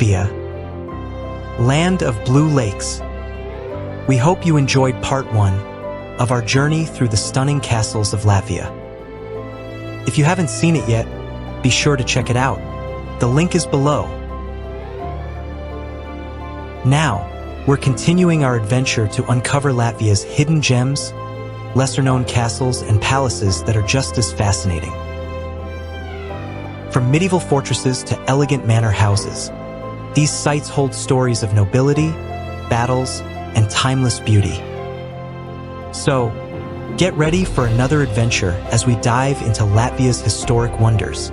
Latvia, land of blue lakes. We hope you enjoyed part 1 of our journey through the stunning castles of Latvia. If you haven't seen it yet, be sure to check it out. The link is below. Now, we're continuing our adventure to uncover Latvia's hidden gems, lesser-known castles and palaces that are just as fascinating. From medieval fortresses to elegant manor houses, these sites hold stories of nobility, battles, and timeless beauty. So, get ready for another adventure as we dive into Latvia's historic wonders.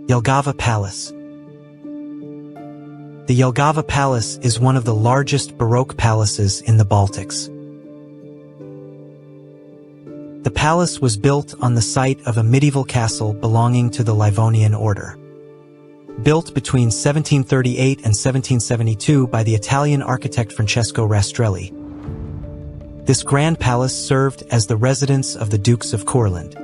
Jelgava Palace. The Jelgava Palace is one of the largest Baroque palaces in the Baltics. The palace was built on the site of a medieval castle belonging to the Livonian Order. Built between 1738 and 1772 by the Italian architect Francesco Rastrelli, this grand palace served as the residence of the Dukes of Courland.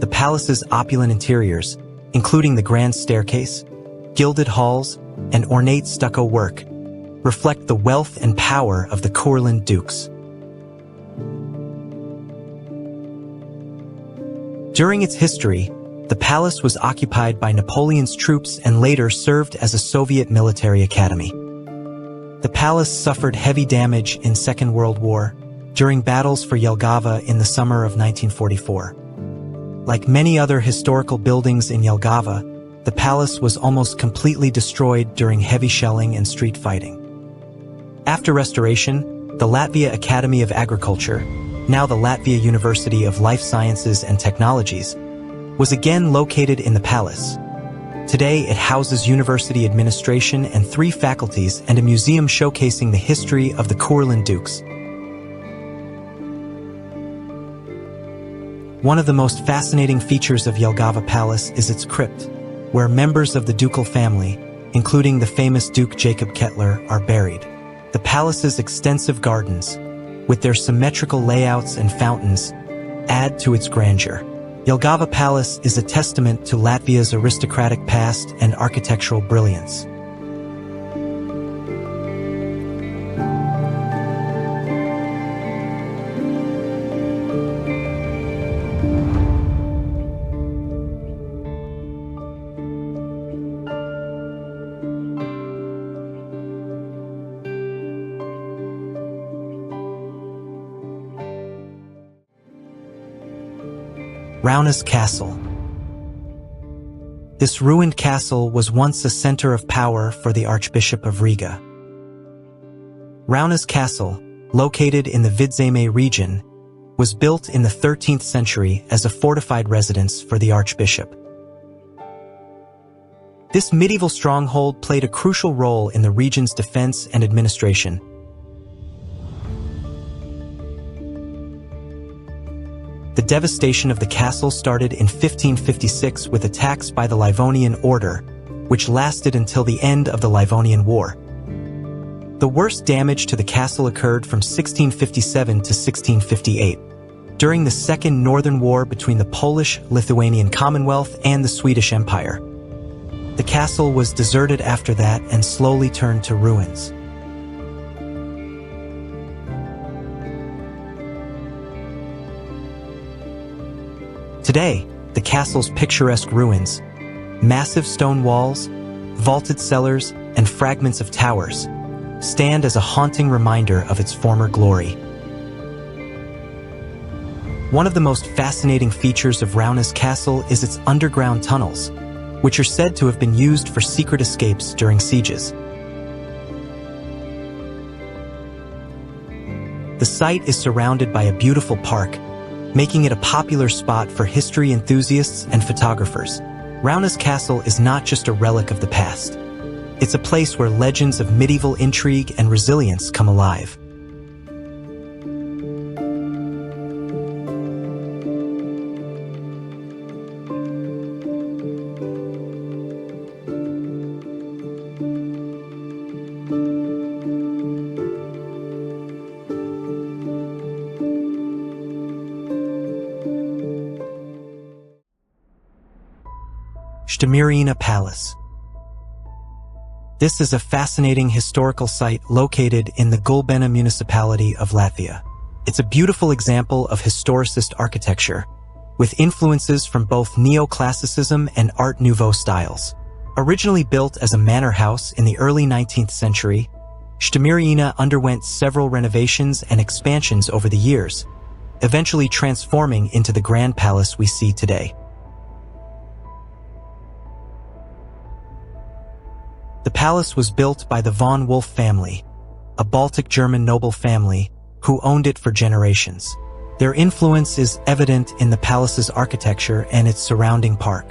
The palace's opulent interiors, including the grand staircase, gilded halls, and ornate stucco work, reflect the wealth and power of the Courland dukes. During its history, the palace was occupied by Napoleon's troops and later served as a Soviet military academy. The palace suffered heavy damage in Second World War during battles for Jelgava in the summer of 1944. Like many other historical buildings in Jelgava, the palace was almost completely destroyed during heavy shelling and street fighting. After restoration, the Latvia Academy of Agriculture, now the Latvia University of Life Sciences and Technologies, was again located in the palace. Today it houses university administration and 3 faculties and a museum showcasing the history of the Courland dukes. One of the most fascinating features of Jelgava Palace is its crypt, where members of the ducal family, including the famous Duke Jacob Kettler, are buried. The palace's extensive gardens, with their symmetrical layouts and fountains, add to its grandeur. Jelgava Palace is a testament to Latvia's aristocratic past and architectural brilliance. Raunas Castle. This ruined castle was once a center of power for the Archbishop of Riga. Raunas Castle, located in the Vidzeme region, was built in the 13th century as a fortified residence for the Archbishop. This medieval stronghold played a crucial role in the region's defense and administration. The devastation of the castle started in 1556 with attacks by the Livonian Order, which lasted until the end of the Livonian War. The worst damage to the castle occurred from 1657 to 1658, during the Second Northern War between the Polish-Lithuanian Commonwealth and the Swedish Empire. The castle was deserted after that and slowly turned to ruins. Today, the castle's picturesque ruins, massive stone walls, vaulted cellars, and fragments of towers, stand as a haunting reminder of its former glory. One of the most fascinating features of Raunas Castle is its underground tunnels, which are said to have been used for secret escapes during sieges. The site is surrounded by a beautiful park, making it a popular spot for history enthusiasts and photographers. Raunas Castle is not just a relic of the past. It's a place where legends of medieval intrigue and resilience come alive. Stameriena Palace. This is a fascinating historical site located in the Gulbena municipality of Latvia. It's a beautiful example of historicist architecture, with influences from both neoclassicism and Art Nouveau styles. Originally built as a manor house in the early 19th century, Stameriena underwent several renovations and expansions over the years, eventually transforming into the grand palace we see today. The palace was built by the von Wolf family, a Baltic German noble family who owned it for generations. Their influence is evident in the palace's architecture and its surrounding park.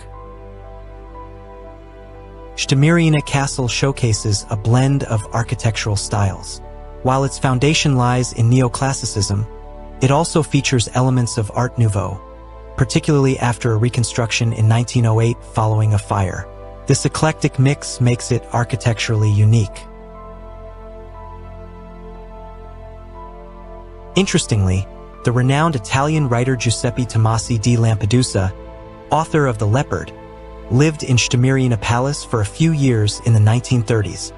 Stameriena Castle showcases a blend of architectural styles. While its foundation lies in neoclassicism, it also features elements of Art Nouveau, particularly after a reconstruction in 1908 following a fire. This eclectic mix makes it architecturally unique. Interestingly, the renowned Italian writer Giuseppe Tomasi di Lampedusa, author of The Leopard, lived in Stameriena Palace for a few years in the 1930s.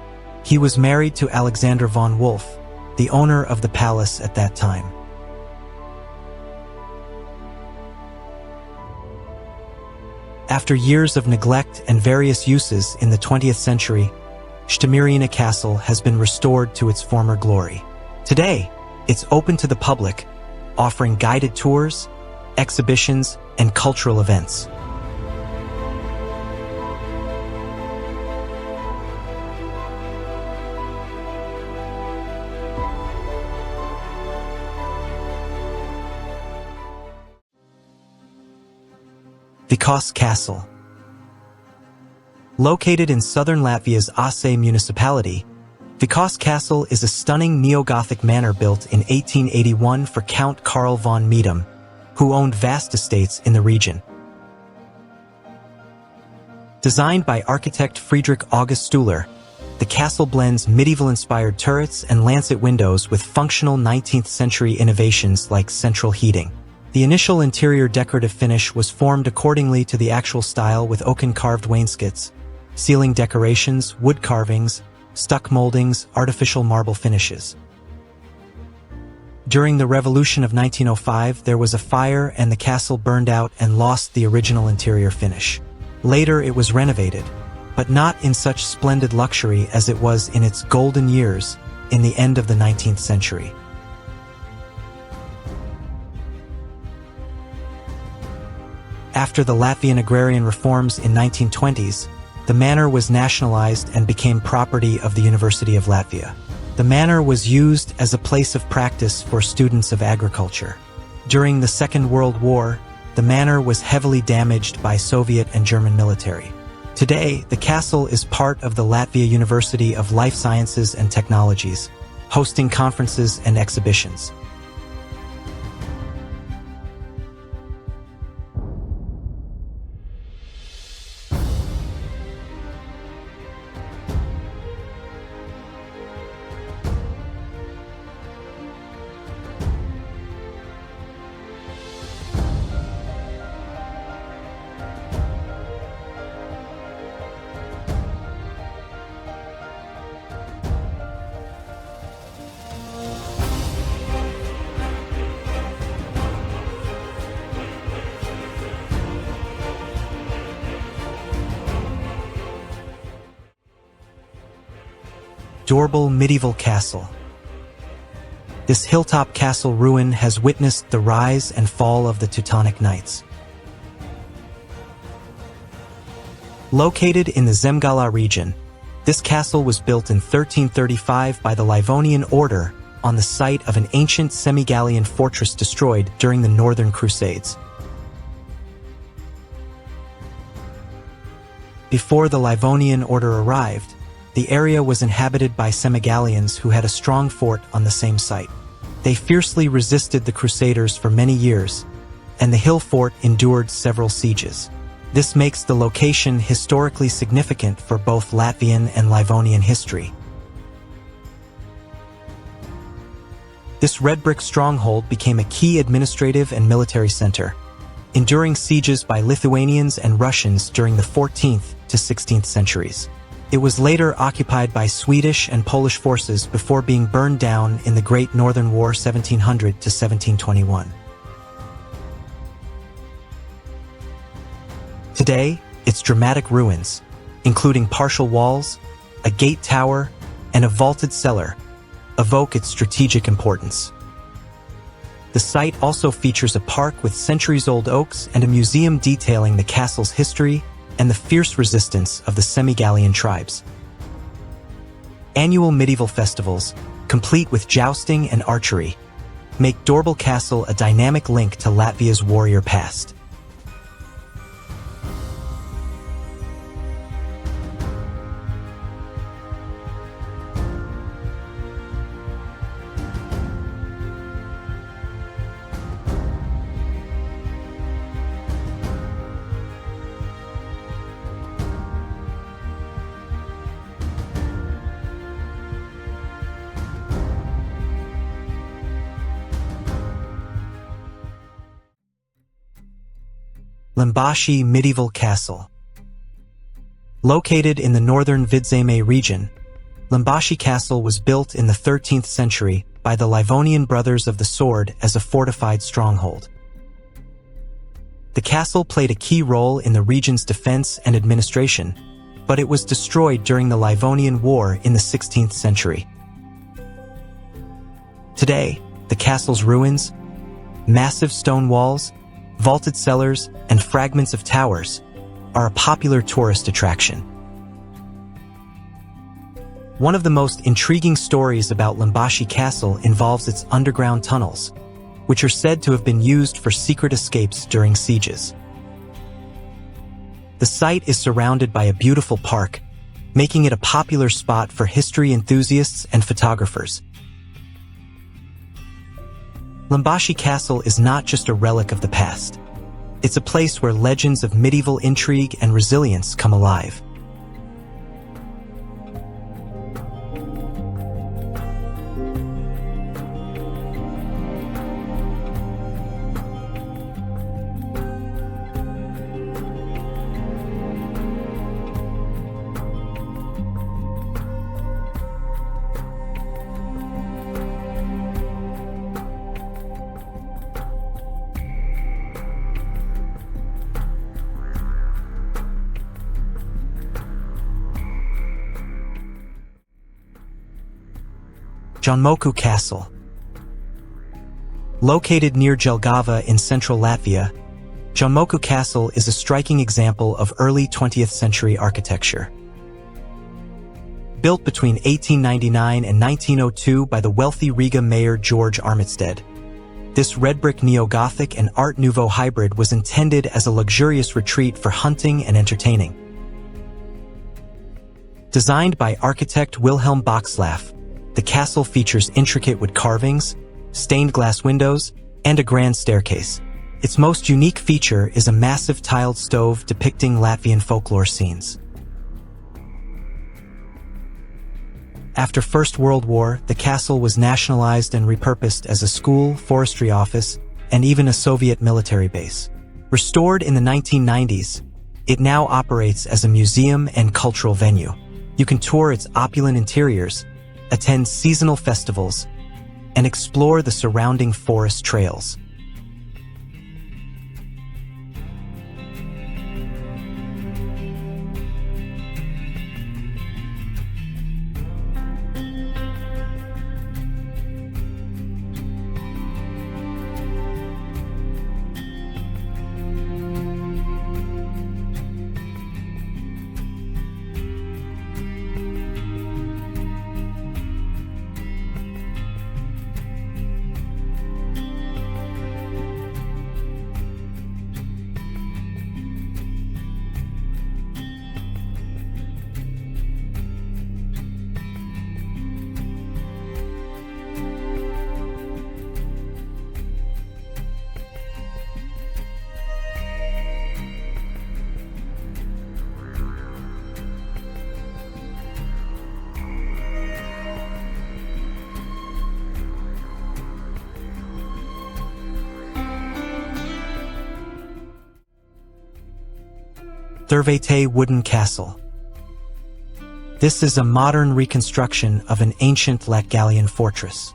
He was married to Alexander von Wolf, the owner of the palace at that time. After years of neglect and various uses in the 20th century, Stameriena Castle has been restored to its former glory. Today, it's open to the public, offering guided tours, exhibitions, and cultural events. Vecauce Castle. Located in southern Latvia's Āraiši municipality, Vecauce Castle is a stunning neo-Gothic manor built in 1881 for Count Karl von Meedum, who owned vast estates in the region. Designed by architect Friedrich August Stühler, the castle blends medieval-inspired turrets and lancet windows with functional 19th-century innovations like central heating. The initial interior decorative finish was formed accordingly to the actual style with oaken-carved wainscots, ceiling decorations, wood carvings, stuck moldings, artificial marble finishes. During the Revolution of 1905, there was a fire and the castle burned out and lost the original interior finish. Later it was renovated, but not in such splendid luxury as it was in its golden years in the end of the 19th century. After the Latvian agrarian reforms in 1920s, the manor was nationalized and became property of the University of Latvia. The manor was used as a place of practice for students of agriculture. During the Second World War, the manor was heavily damaged by Soviet and German military. Today, the castle is part of the Latvia University of Life Sciences and Technologies, hosting conferences and exhibitions. Dobele Medieval Castle. This hilltop castle ruin has witnessed the rise and fall of the Teutonic Knights. Located in the Zemgala region, this castle was built in 1335 by the Livonian Order on the site of an ancient semi-Gallian fortress destroyed during the Northern Crusades. Before the Livonian Order arrived, the area was inhabited by Semi-Gallians who had a strong fort on the same site. They fiercely resisted the Crusaders for many years, and the hill fort endured several sieges. This makes the location historically significant for both Latvian and Livonian history. This red brick stronghold became a key administrative and military center, enduring sieges by Lithuanians and Russians during the 14th to 16th centuries. It was later occupied by Swedish and Polish forces before being burned down in the Great Northern War 1700 to 1721. Today, its dramatic ruins, including partial walls, a gate tower, and a vaulted cellar, evoke its strategic importance. The site also features a park with centuries-old oaks and a museum detailing the castle's history and the fierce resistance of the Semi-Gallian tribes. Annual medieval festivals, complete with jousting and archery, make Dobele Castle a dynamic link to Latvia's warrior past. Limbazi Medieval Castle. Located in the northern Vidzeme region, Limbazi Castle was built in the 13th century by the Livonian Brothers of the Sword as a fortified stronghold. The castle played a key role in the region's defense and administration, but it was destroyed during the Livonian War in the 16th century. Today, the castle's ruins, massive stone walls, vaulted cellars, and fragments of towers are a popular tourist attraction. One of the most intriguing stories about Limbazi Castle involves its underground tunnels, which are said to have been used for secret escapes during sieges. The site is surrounded by a beautiful park, making it a popular spot for history enthusiasts and photographers. Limbazi Castle is not just a relic of the past. It's a place where legends of medieval intrigue and resilience come alive. Jaunmoku Castle. Located near Jelgava in central Latvia, Jaunmoku Castle is a striking example of early 20th century architecture. Built between 1899 and 1902 by the wealthy Riga mayor George Armitstead, this red brick neo-Gothic and Art Nouveau hybrid was intended as a luxurious retreat for hunting and entertaining. Designed by architect Wilhelm Boxlaff, the castle features intricate wood carvings, stained glass windows, and a grand staircase. Its most unique feature is a massive tiled stove depicting Latvian folklore scenes. After First World War, the castle was nationalized and repurposed as a school, forestry office, and even a Soviet military base. Restored in the 1990s, it now operates as a museum and cultural venue. You can tour its opulent interiors, attend seasonal festivals, and explore the surrounding forest trails. Tērvete Wooden Castle. This is a modern reconstruction of an ancient Latgalian fortress.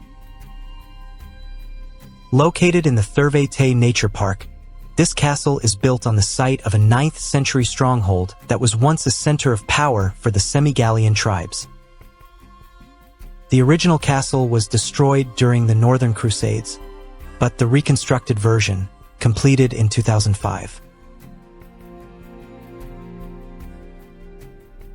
Located in the Tērvete Nature Park, this castle is built on the site of a 9th century stronghold that was once a center of power for the Semi-Gallian tribes. The original castle was destroyed during the Northern Crusades, but the reconstructed version, completed in 2005.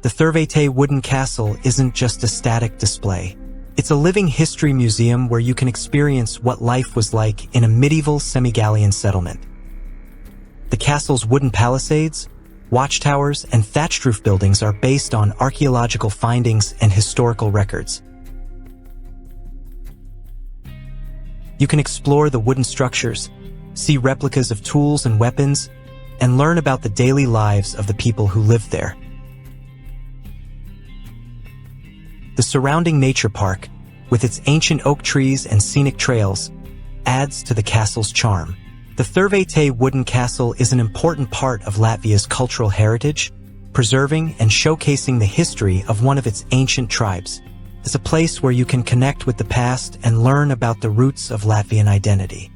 The Tērvete Wooden Castle isn't just a static display. It's a living history museum where you can experience what life was like in a medieval Semi-Gallian settlement. The castle's wooden palisades, watchtowers, and thatched roof buildings are based on archaeological findings and historical records. You can explore the wooden structures, see replicas of tools and weapons, and learn about the daily lives of the people who lived there. The surrounding nature park, with its ancient oak trees and scenic trails, adds to the castle's charm. The Tērvete Wooden Castle is an important part of Latvia's cultural heritage, preserving and showcasing the history of one of its ancient tribes. It's a place where you can connect with the past and learn about the roots of Latvian identity.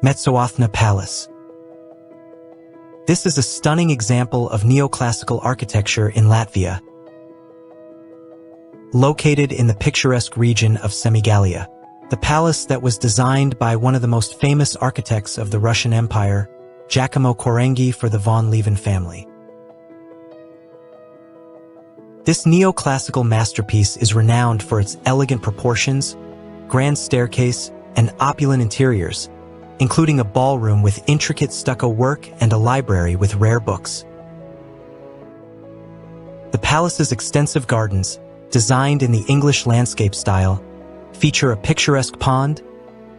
Mežotne Palace. This is a stunning example of neoclassical architecture in Latvia. Located in the picturesque region of Semigalia, the palace that was designed by one of the most famous architects of the Russian Empire, Giacomo Quarenghi, for the von Lieven family. This neoclassical masterpiece is renowned for its elegant proportions, grand staircase, and opulent interiors, including a ballroom with intricate stucco work and a library with rare books. The palace's extensive gardens, designed in the English landscape style, feature a picturesque pond,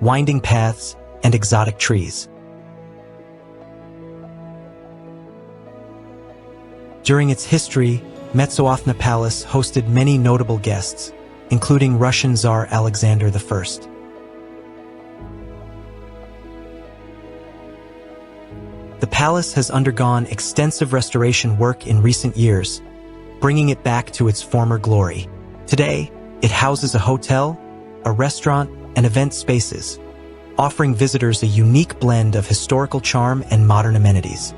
winding paths, and exotic trees. During its history, Mežotne Palace hosted many notable guests, including Russian Tsar Alexander I. The palace has undergone extensive restoration work in recent years, bringing it back to its former glory. Today, it houses a hotel, a restaurant, and event spaces, offering visitors a unique blend of historical charm and modern amenities.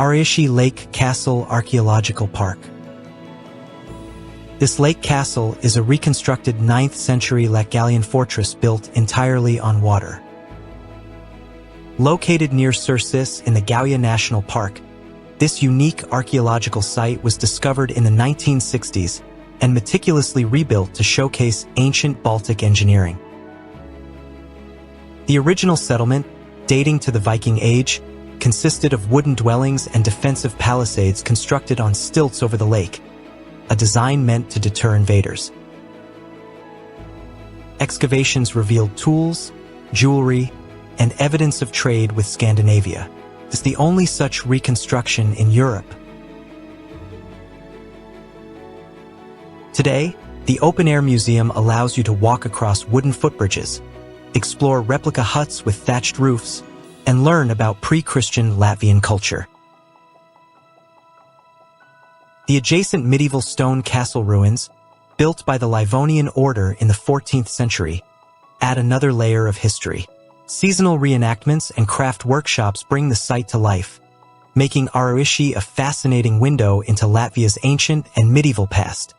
Āraiši Lake Castle Archaeological Park. This lake castle is a reconstructed 9th century Latgalian fortress built entirely on water. Located near Sirsis in the Gauja National Park, this unique archaeological site was discovered in the 1960s and meticulously rebuilt to showcase ancient Baltic engineering. The original settlement, dating to the Viking Age, consisted of wooden dwellings and defensive palisades constructed on stilts over the lake, a design meant to deter invaders. Excavations revealed tools, jewelry, and evidence of trade with Scandinavia. It's the only such reconstruction in Europe. Today, the open-air museum allows you to walk across wooden footbridges, explore replica huts with thatched roofs, and learn about pre-Christian Latvian culture. The adjacent medieval stone castle ruins, built by the Livonian Order in the 14th century, add another layer of history. Seasonal reenactments and craft workshops bring the site to life, making Āraiši a fascinating window into Latvia's ancient and medieval past.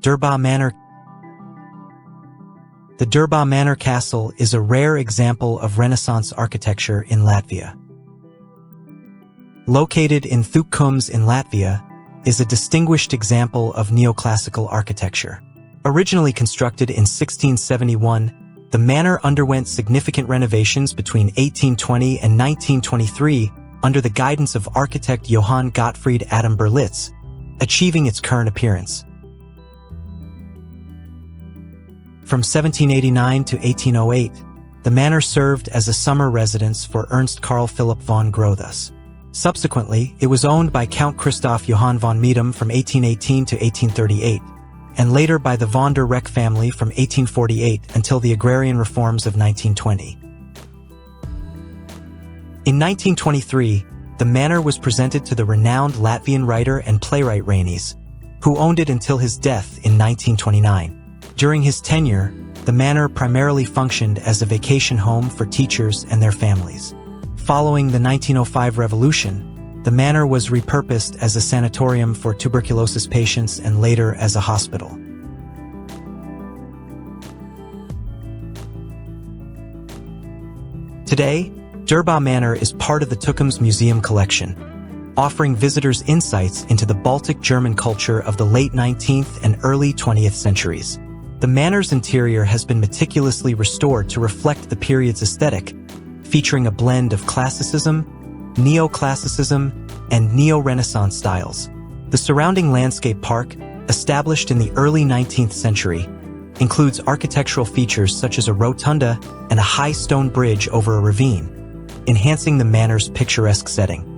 Durbe Manor. The Durbe Manor Castle is a rare example of Renaissance architecture in Latvia. Located in Tērvete in Latvia, is a distinguished example of neoclassical architecture. Originally constructed in 1671, the manor underwent significant renovations between 1820 and 1923 under the guidance of architect Johann Gottfried Adam Berlitz, achieving its current appearance. From 1789 to 1808, the manor served as a summer residence for Ernst Karl Philipp von Grothus. Subsequently, it was owned by Count Christoph Johann von Meedum from 1818 to 1838, and later by the von der Reck family from 1848 until the agrarian reforms of 1920. In 1923, the manor was presented to the renowned Latvian writer and playwright Rēzekne, who owned it until his death in 1929. During his tenure, the manor primarily functioned as a vacation home for teachers and their families. Following the 1905 revolution, the manor was repurposed as a sanatorium for tuberculosis patients and later as a hospital. Today, Durbe Manor is part of the Tukums Museum collection, offering visitors insights into the Baltic German culture of the late 19th and early 20th centuries. The manor's interior has been meticulously restored to reflect the period's aesthetic, featuring a blend of classicism, neoclassicism, and neo-Renaissance styles. The surrounding landscape park, established in the early 19th century, includes architectural features such as a rotunda and a high stone bridge over a ravine, enhancing the manor's picturesque setting.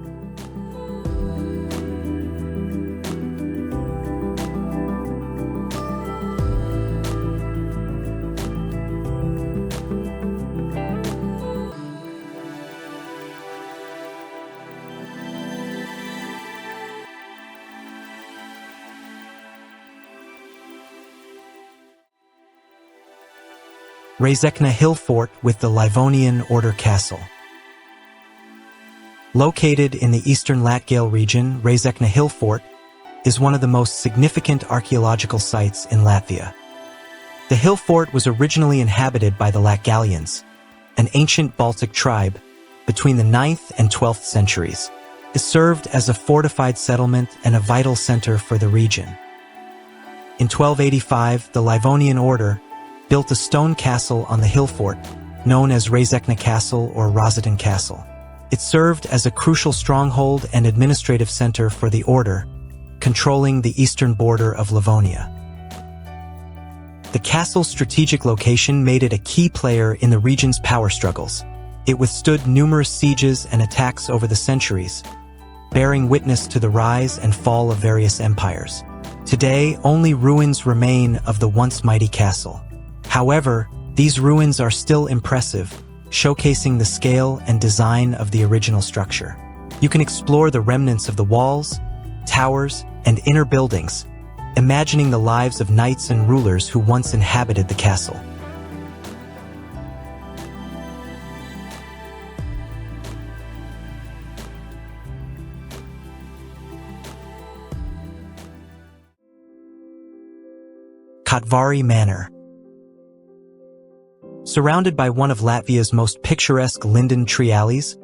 Rēzekne hillfort with the Livonian Order Castle. Located in the eastern Latgale region, Rēzekne hillfort is one of the most significant archaeological sites in Latvia. The hillfort was originally inhabited by the Latgalians, an ancient Baltic tribe, between the 9th and 12th centuries. It served as a fortified settlement and a vital center for the region. In 1285, the Livonian Order built a stone castle on the hillfort, known as Rēzekne Castle or Rēzekne Castle. It served as a crucial stronghold and administrative center for the order, controlling the eastern border of Livonia. The castle's strategic location made it a key player in the region's power struggles. It withstood numerous sieges and attacks over the centuries, bearing witness to the rise and fall of various empires. Today, only ruins remain of the once mighty castle. However, these ruins are still impressive, showcasing the scale and design of the original structure. You can explore the remnants of the walls, towers, and inner buildings, imagining the lives of knights and rulers who once inhabited the castle. Katvari Manor. Surrounded by one of Latvia's most picturesque linden tree alleys,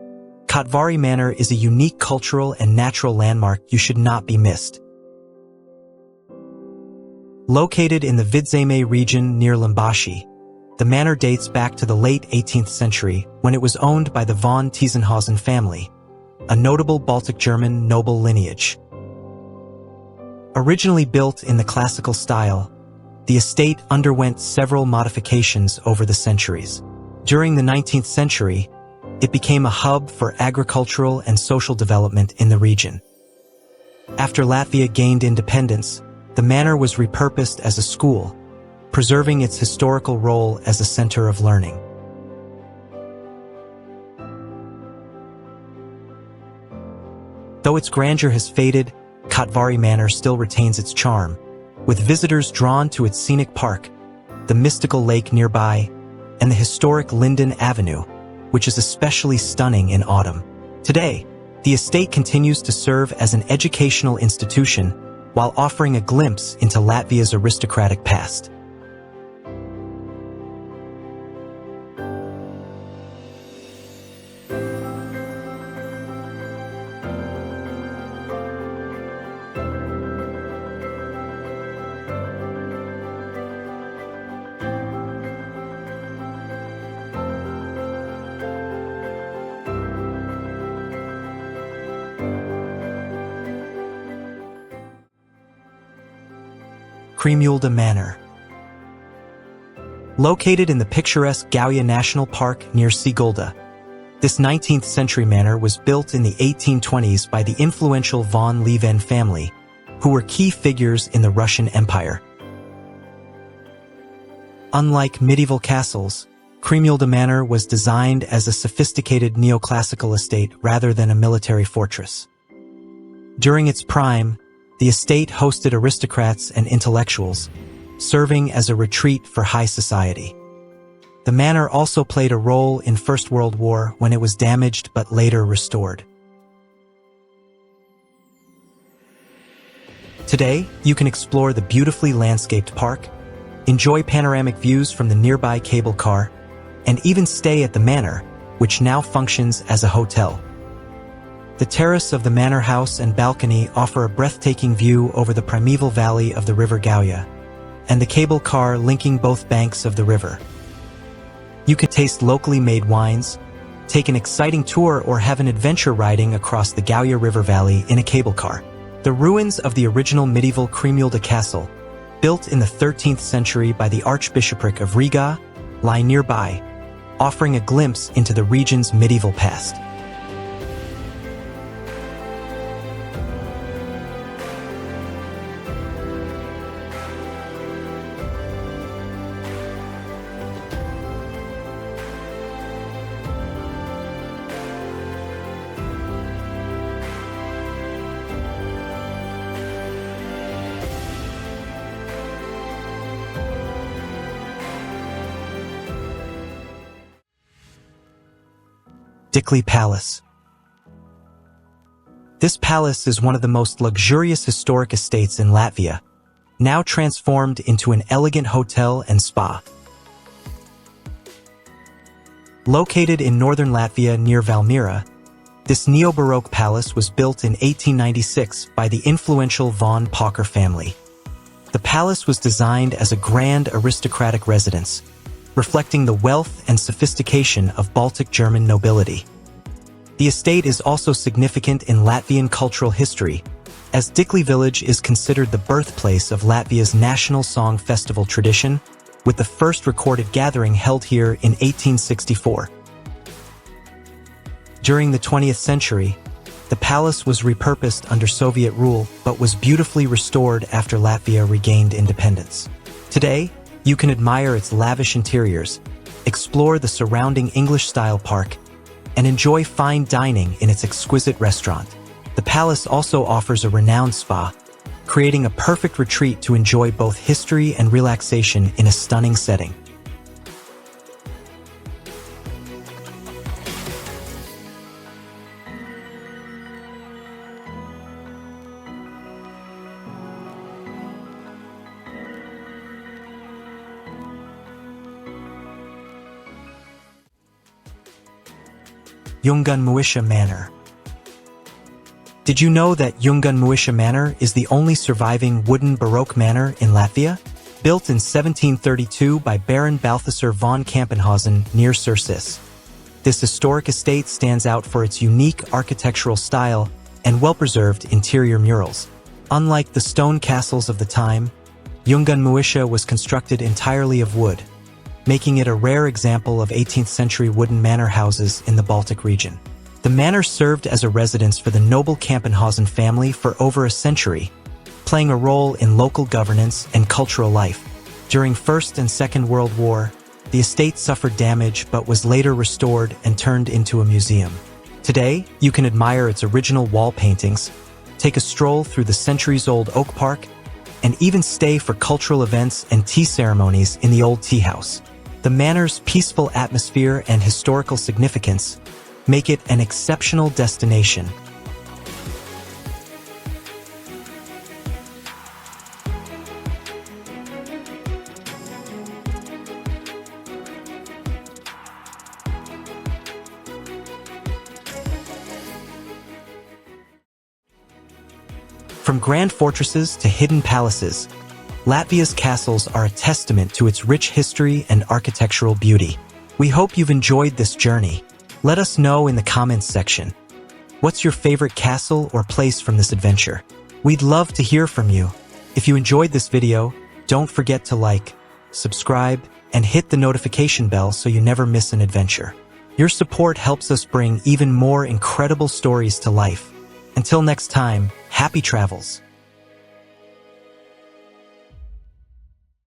Katvari Manor is a unique cultural and natural landmark you should not be missed. Located in the Vidzeme region near Limbazi, the manor dates back to the late 18th century when it was owned by the von Tiesenhausen family, a notable Baltic German noble lineage. Originally built in the classical style, the estate underwent several modifications over the centuries. During the 19th century, it became a hub for agricultural and social development in the region. After Latvia gained independence, the manor was repurposed as a school, preserving its historical role as a center of learning. Though its grandeur has faded, Katvari Manor still retains its charm, with visitors drawn to its scenic park, the mystical lake nearby, and the historic Linden Avenue, which is especially stunning in autumn. Today, the estate continues to serve as an educational institution while offering a glimpse into Latvia's aristocratic past. Krimulda Manor. Located in the picturesque Gauja National Park near Sigulda, this 19th century manor was built in the 1820s by the influential von Leven family, who were key figures in the Russian Empire. Unlike medieval castles, Krimulda Manor was designed as a sophisticated neoclassical estate rather than a military fortress. During its prime, the estate hosted aristocrats and intellectuals, serving as a retreat for high society. The manor also played a role in First World War when it was damaged but later restored. Today, you can explore the beautifully landscaped park, enjoy panoramic views from the nearby cable car, and even stay at the manor, which now functions as a hotel. The terrace of the manor house and balcony offer a breathtaking view over the primeval valley of the River Gauja, and the cable car linking both banks of the river. You could taste locally made wines, take an exciting tour, or have an adventure riding across the Gauja River Valley in a cable car. The ruins of the original medieval Krimulda Castle, built in the 13th century by the Archbishopric of Riga, lie nearby, offering a glimpse into the region's medieval past. Dikli Palace. This palace is one of the most luxurious historic estates in Latvia, now transformed into an elegant hotel and spa. Located in northern Latvia near Valmiera, this neo-Baroque palace was built in 1896 by the influential von Pauker family. The palace was designed as a grand aristocratic residence, reflecting the wealth and sophistication of Baltic German nobility. The estate is also significant in Latvian cultural history, as Dikli village is considered the birthplace of Latvia's national song festival tradition, with the first recorded gathering held here in 1864. During the 20th century, the palace was repurposed under Soviet rule but was beautifully restored after Latvia regained independence. Today, you can admire its lavish interiors, explore the surrounding English-style park, and enjoy fine dining in its exquisite restaurant. The palace also offers a renowned spa, creating a perfect retreat to enjoy both history and relaxation in a stunning setting. Ungurmuiža Manor. Did you know that Ungurmuiža Manor is the only surviving wooden Baroque manor in Latvia? Built in 1732 by Baron Balthasar von Kampenhausen near Circis. This historic estate stands out for its unique architectural style and well-preserved interior murals. Unlike the stone castles of the time, Ungurmuiža was constructed entirely of wood, making it a rare example of 18th-century wooden manor houses in the Baltic region. The manor served as a residence for the noble Campenhausen family for over a century, playing a role in local governance and cultural life. During First and Second World War, the estate suffered damage but was later restored and turned into a museum. Today, you can admire its original wall paintings, take a stroll through the centuries-old Oak Park, and even stay for cultural events and tea ceremonies in the old tea house. The manor's peaceful atmosphere and historical significance make it an exceptional destination. From grand fortresses to hidden palaces, Latvia's castles are a testament to its rich history and architectural beauty. We hope you've enjoyed this journey. Let us know in the comments section. What's your favorite castle or place from this adventure? We'd love to hear from you. If you enjoyed this video, don't forget to like, subscribe, and hit the notification bell so you never miss an adventure. Your support helps us bring even more incredible stories to life. Until next time, happy travels!